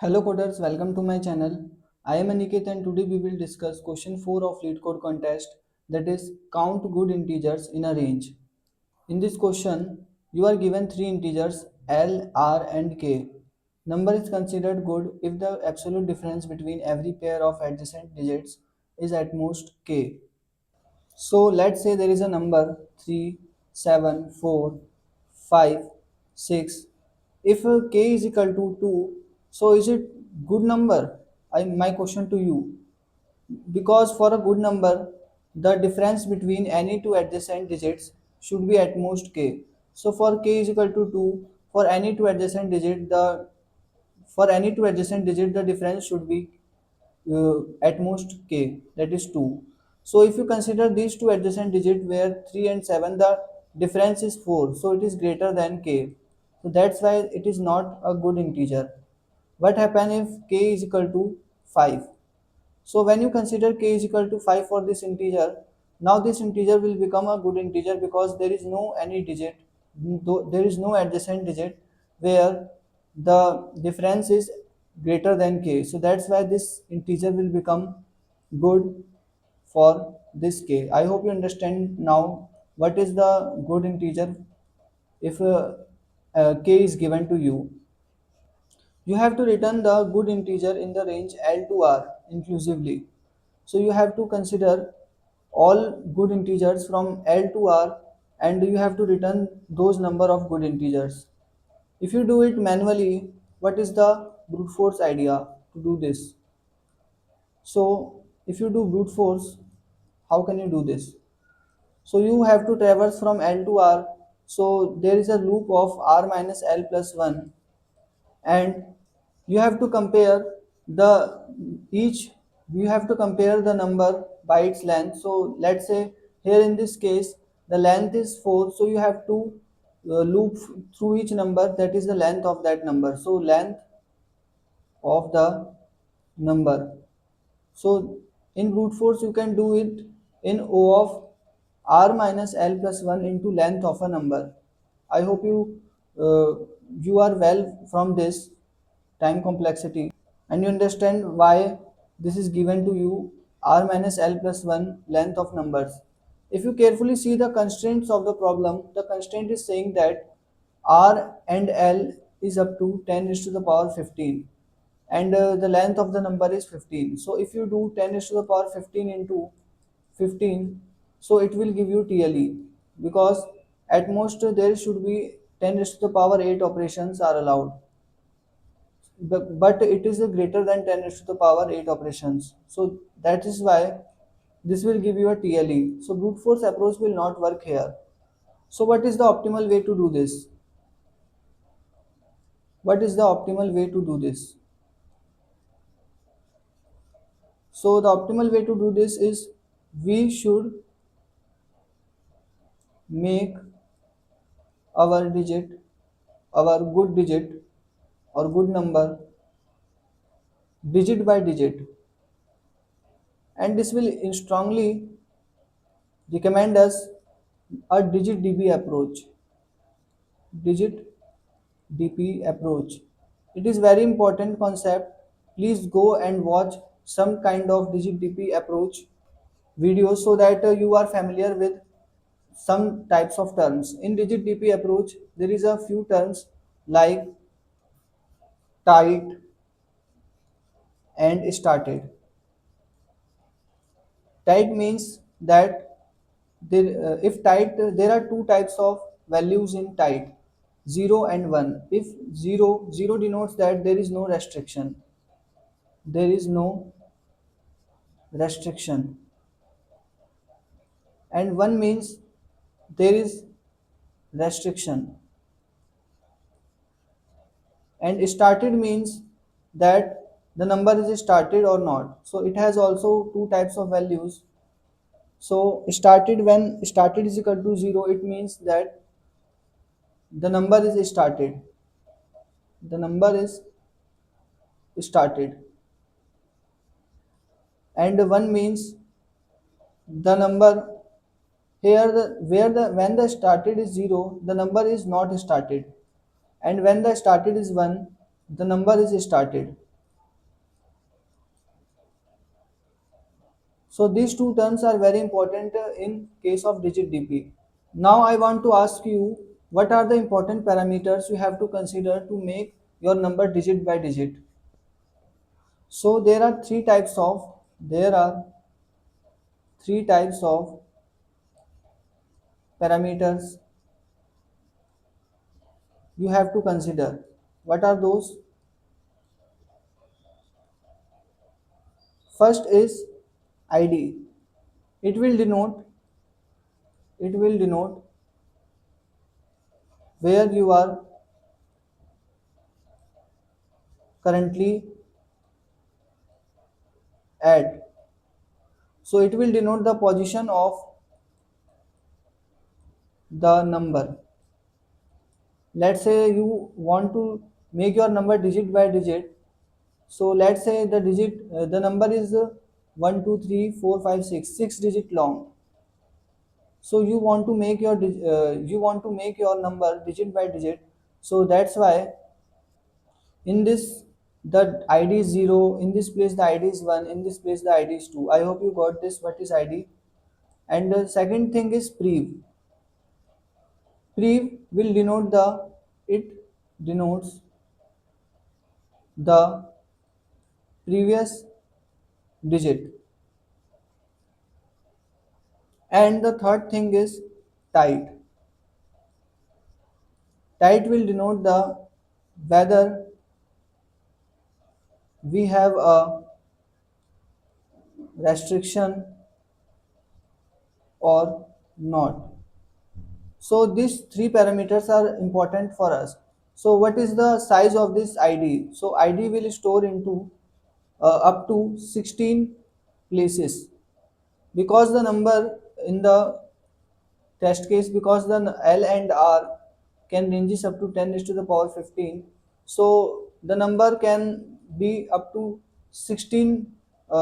Hello coders, welcome to my channel. I am Aniket and today we will discuss question 4 of LeetCode contest, that is count good integers in a range. In this question, you are given three integers L, R and K. Number is considered good if the absolute difference between every pair of adjacent digits is at most K. So let's say there is a number 3, 7, 4, 5, 6. If k is equal to 2, so is it good number? My question to you. Because for a good number, the difference between any two adjacent digits should be at most k. So for k is equal to 2, for any two adjacent digit, the difference should be at most k, that is 2. So if you consider these two adjacent digits where 3 and 7, the difference is 4, so it is greater than k. So that's why it is not a good integer. What happen if k is equal to 5? So when you consider k is equal to 5 for this integer, now this integer will become a good integer because there is no any digit, there is no adjacent digit where the difference is greater than k. So that's why this integer will become good for this k. I hope you understand now what is the good integer if k is given to you. You have to return the good integer in the range L to R inclusively. So you have to consider all good integers from L to R and you have to return those number of good integers. If you do it manually, what is the brute force idea to do this? So if you do brute force, how can you do this? So you have to traverse from L to R. So there is a loop of R minus L plus 1 and you have to compare the each you have to compare the number by its length. So let's say here in this case the length is 4, so you have to loop through each number, that is the length of that number. So length of the number. So in brute force you can do it in O of R minus L plus 1 into length of a number. I hope you are well from this time complexity and you understand why this is given to you R minus L plus 1 length of numbers. If you carefully see the constraints of the problem, the constraint is saying that R and L is up to 10 raised to the power 15 and the length of the number is 15. So if you do 10 raised to the power 15 into 15, so it will give you TLE because at most there should be 10 raised to the power 8 operations are allowed, but it is a greater than 10 raised to the power 8 operations. So that is why this will give you a TLE. So brute force approach will not work here. So what is the optimal way to do this? What is the optimal way to do this? So the optimal way to do this is we should make our digit, our good digit or good number digit by digit, and this will strongly recommend us a digit DB approach. Digit DP approach. It is very important concept. Please go and watch some kind of digit DP approach videos so that you are familiar with some types of terms. In digit DP approach, there is a few terms like tight and started. Tight means that if tight, there are two types of values in tight, 0 and 1. If 0 denotes that there is no restriction. There is no restriction. And 1 means there is restriction. And started means that the number is started or not. So it has also two types of values. So started, when started is equal to 0, it means that the number is started. The number is started. And 1 means the number here the where the when the started is 0, the number is not started. And when the started is 1, the number is started. So these two terms are very important in case of digit DP. Now I want to ask you, what are the important parameters you have to consider to make your number digit by digit? So there are three types of parameters you have to consider. What are those? First is ID. It will denote it will denote where you are currently at. So it will denote the position of the number. Let's say you want to make your number digit by digit. So let's say the number is 1 2 3 4 5 6 6 digit long. So you want to make your number digit by digit. So that's why in this the id is 0, in this place the id is 1, in this place the id is 2. I hope you got this, what is id. And the second thing is prev will denote the it denotes the previous digit. And the third thing is tight. Tight will denote the whether we have a restriction or not. So these three parameters are important for us. So what is the size of this id? So id will store into up to 16 places, because the number in the test case, because the L and R can ranges up to 10 raised to the power 15. So the number can be up to 16,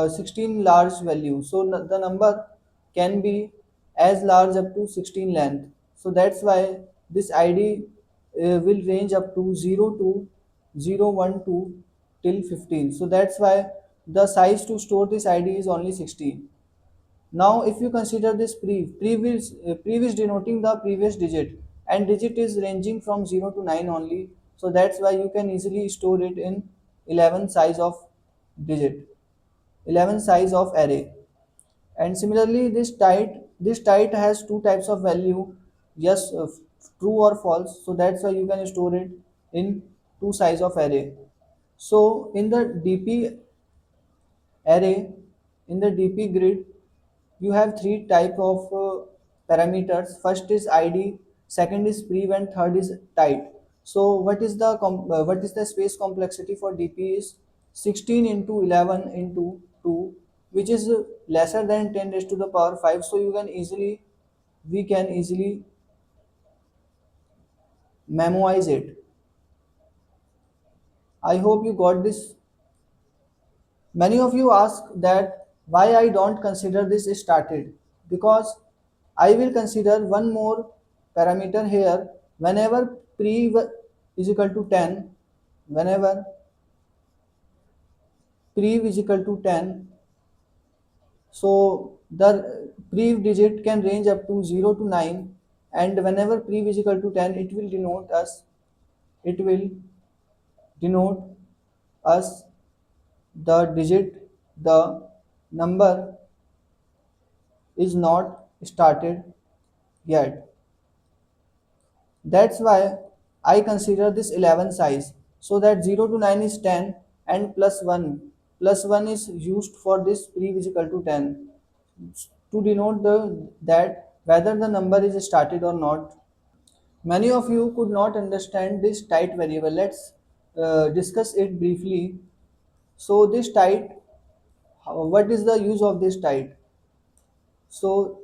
16 large value. So the number can be as large up to 16 length. So that's why this ID will range up to 0 to 0, 1 to till 15. So that's why the size to store this ID is only 16. Now, if you consider this prev is denoting the previous digit, and digit is ranging from 0 to 9 only. So that's why you can easily store it in 11 size of digit, 11 size of array. And similarly, this type has two types of value, yes, true or false. So that's why you can store it in two size of array. So array in the DP grid, you have three type of parameters. First is ID, second is prev, and third is tight. So what is the space complexity for DP is 16 into 11 into 2, which is lesser than 10 raised to the power 5. So we can easily memorize it. I hope you got this. Many of you ask that why I don't consider this started, because I will consider one more parameter here. Whenever pre is equal to 10, whenever pre is equal to 10, so the pre digit can range up to 0 to 9, and whenever pre is equal to 10, it will denote us the digit, the number is not started yet. That's why I consider this 11 size, so that 0 to 9 is 10 and plus 1. Plus 1 is used for this pre is equal to 10 to denote that whether the number is started or not. Many of you could not understand this type variable. Let's discuss it briefly. So this type, what is the use of this type? So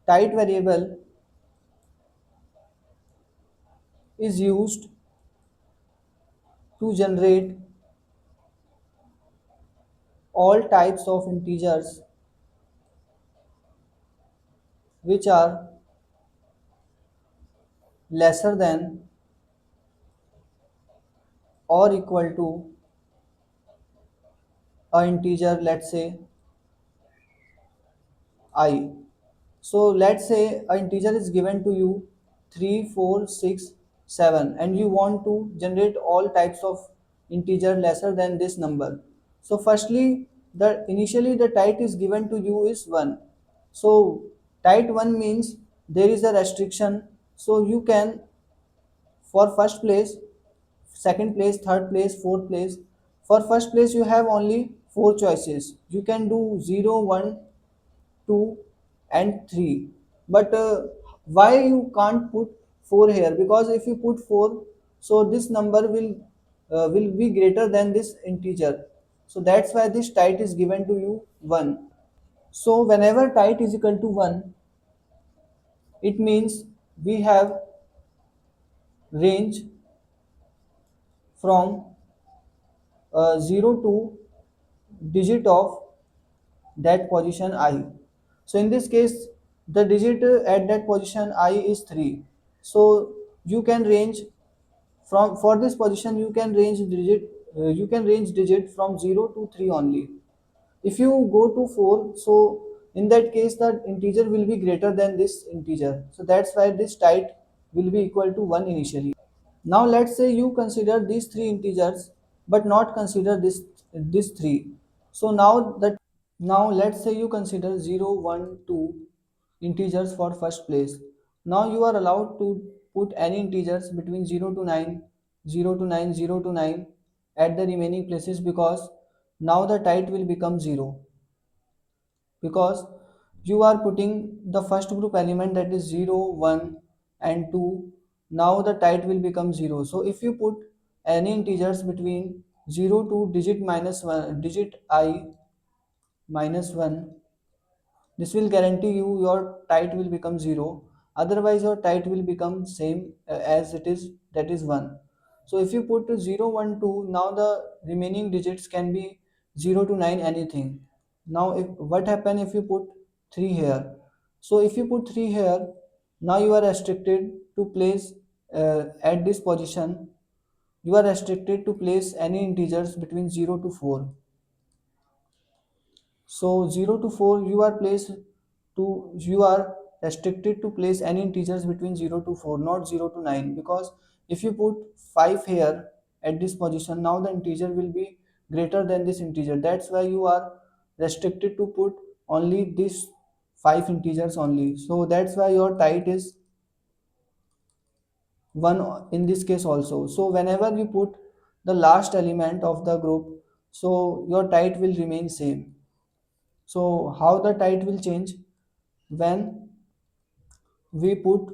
type variable is used to generate all types of integers which are lesser than or equal to a integer, let's say I. So let's say an integer is given to you 3, 4, 6, 7, and you want to generate all types of integer lesser than this number. So firstly, the initially the type is given to you is 1. So type 1 means there is a restriction. So you can, for first place, second place, third place, fourth place. For first place you have only four choices. You can do 0, 1, 2 and 3, but why you can't put 4 here? Because if you put 4, so this number will be greater than this integer. So that's why this type is given to you 1. So whenever type is equal to 1, it means we have range from 0 to digit of that position I. So in this case, the digit at that position I is 3. So you can range from, for this position you can range digit from 0 to 3 only. If you go to 4, so in that case the integer will be greater than this integer. So that's why this type will be equal to 1 initially. Now let's say you consider these three integers but not consider this 3. So now let's say you consider 0, 1, 2 integers for first place. Now you are allowed to put any integers between 0 to 9, 0 to 9, 0 to 9 at the remaining places, because now the type will become 0, because you are putting the first group element, that is 0, 1 and 2. Now the type will become 0. So if you put any integers between 0 to digit minus 1, digit I minus 1, this will guarantee you your type will become 0. Otherwise your type will become same as it is, that is 1. So if you put 0, 1, 2, now the remaining digits can be 0 to 9 anything. Now if what happen if you put 3 here? So if you put 3 here, now you are restricted to place at this position, you are restricted to place any integers between 0 to 4. So 0 to 4 you are restricted to place any integers between 0 to 4, not 0 to 9, because if you put 5 here at this position, now the integer will be greater than this integer. That's why you are restricted to put only these 5 integers only. So that's why your type is 1 in this case also. So whenever you put the last element of the group, so your type will remain same. So how the type will change? When we put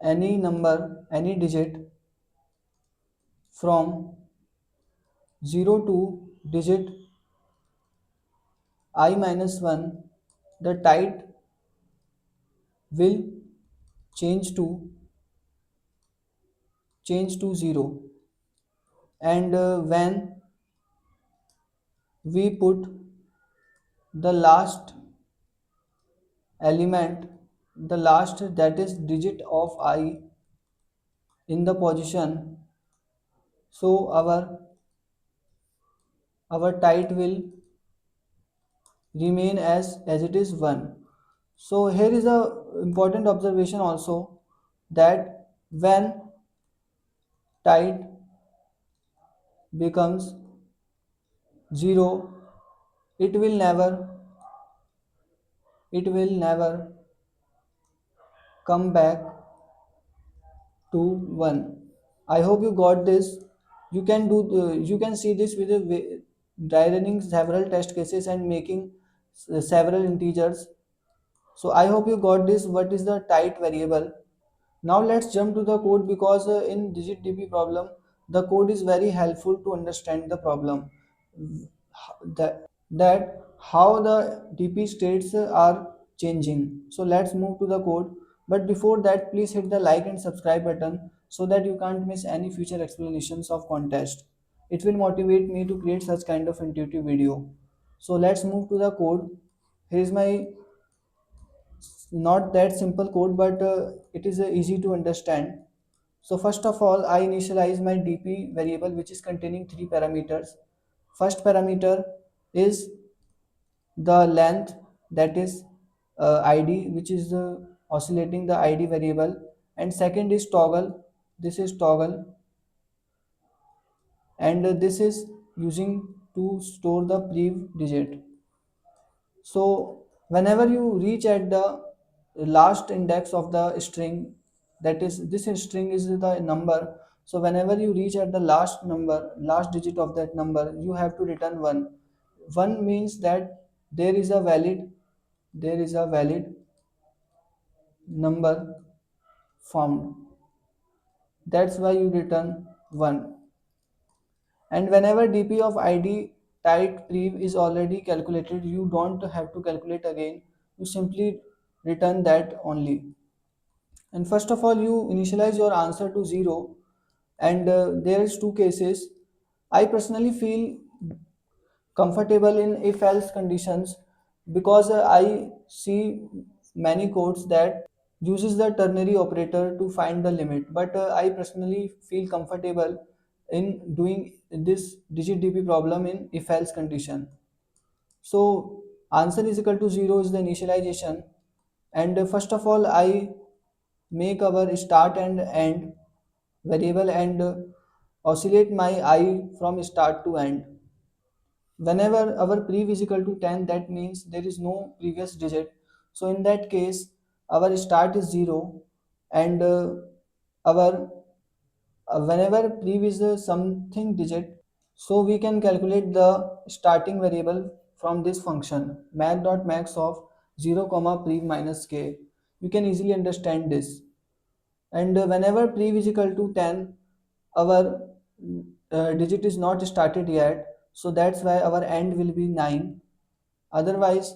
any number, any digit from 0 to digit I minus 1, the type will change to 0. And when we put the last element, the last, that is digit of I, in the position, so our type will remain as it is 1. So here is a important observation also, that when type becomes 0, it will never it will never come back to 1. I hope you got this. You can see this with by running several test cases and making several integers. So I hope you got this, what is the type variable. Now let's jump to the code, because in digitdb problem the code is very helpful to understand the problem, that how the dp states are changing. So let's move to the code, but before that please hit the like and subscribe button so that you can't miss any future explanations of contest. It will motivate me to create such kind of intuitive video. So let's move to the code. Here is my, not that simple code, but it is easy to understand. So first of all, I initialize my dp variable, which is containing three parameters. First parameter is the length, that is id, which is oscillating the id variable, and second is toggle, this is toggle, and this is using to store the prev digit. So whenever you reach at the last index of the string, that is this string is the number. So whenever you reach at the last number, last digit of that number, you have to return 1. 1 means that there is a valid number found. That's why you return 1. And whenever dp of id type prev is already calculated, you don't have to calculate again, you simply return that only. And first of all, you initialize your answer to 0, and there is two cases. I personally feel comfortable in if else conditions, because I see many codes that uses the ternary operator to find the limit, but I personally feel comfortable in doing this digit dp problem in if else condition. So answer is equal to 0 is the initialization, and first of all I make our start and end variable, and oscillate my I from start to end. Whenever our prev is equal to 10, that means there is no previous digit. So in that case, our start is 0, and our whenever prev is something digit, so we can calculate the starting variable from this function max.max of 0 comma prev minus k. You can easily understand this. And whenever prev is equal to 10, our digit is not started yet, so that's why our end will be 9. Otherwise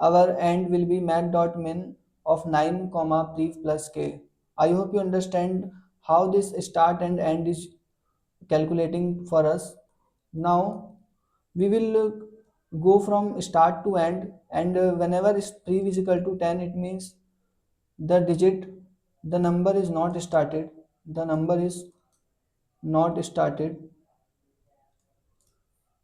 our end will be max.min of 9 comma prev plus k. I hope you understand how this start and end is calculating for us. Now we will go from start to end, and whenever is prev is equal to 10, it means the digit, the number is not started, the number is not started,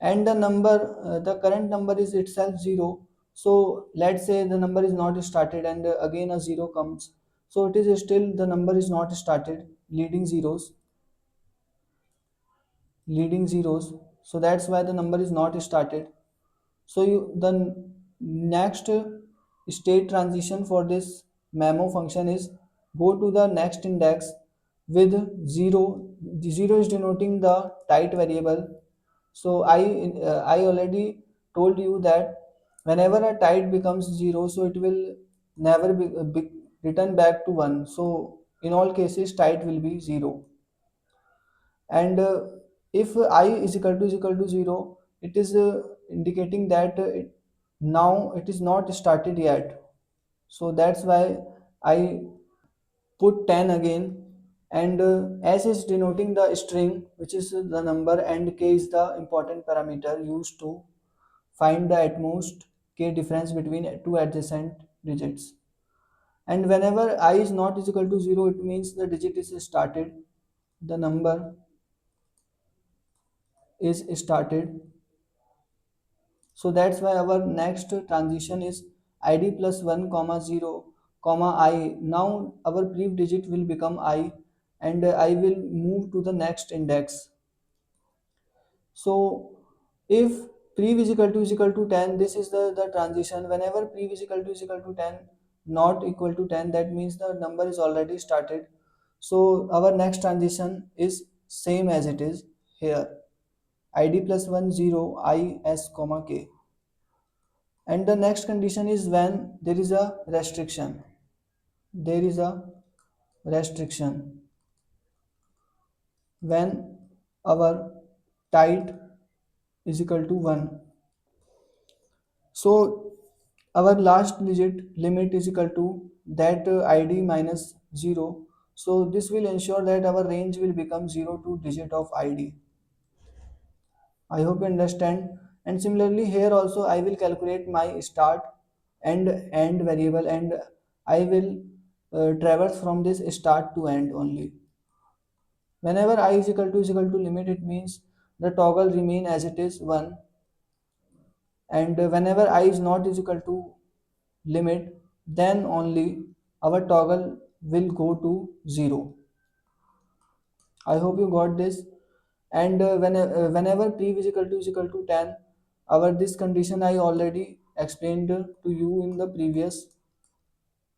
and the number, the current number is itself 0. So let's say the number is not started, and again a 0 comes, so it is still the number is not started, leading zeros, so that's why the number is not started. So the next state transition for this memo function is go to the next index with 0. The 0 is denoting the type variable. So I already told you that whenever a type becomes 0, so it will never be return back to 1. So in all cases type will be 0. And if I is equal to 0, it is indicating that now it is not started yet. So that's why I put 10 again, and s is denoting the string, which is the number, and k is the important parameter used to find the at most k difference between two adjacent digits. And whenever I is not is equal to 0, it means the digit is started, the number is started. So that's why our next transition is id plus 1 comma 0 comma I. Now our prev digit will become I, and I will move to the next index. So if prev is equal to 10, this is the transition. Whenever prev is equal to 10, not equal to 10, that means the number is already started. So our next transition is same as it is here, id plus 1 0 I s comma k. And the next condition is when there is a restriction, there is a restriction when our type is equal to 1. So our last digit limit is equal to that id minus 0. So this will ensure that our range will become 0 to digit of id. I hope you understand. And similarly here also I will calculate my start and end variable, and I will traverse from this start to end only. Whenever I is equal to limit, it means the toggle remain as it is 1, and whenever I is not is equal to limit, then only our toggle will go to 0. I hope you got this. And whenever p is equal to 10, our this condition I already explained to you in the previous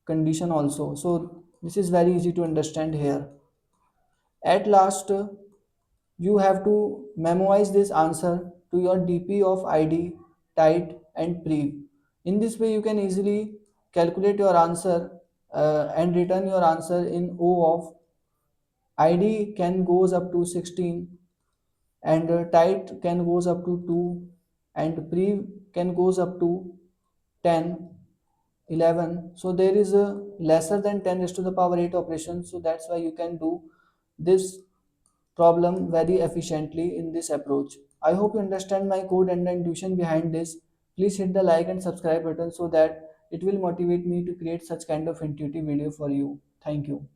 condition also. So this is very easy to understand here. At last, you have to memorize this answer to your DP of ID, tight and prev. In this way, you can easily calculate your answer and return your answer in O of ID can goes up to 16 and tight can goes up to 2 and prev can goes up to 10, 11. So there is a lesser than 10 raised to the power 8 operation. So that's why you can do this problem very efficiently in this approach. I hope you understand my code and the intuition behind this. Please hit the like and subscribe button so that it will motivate me to create such kind of intuitive video for you. Thank you.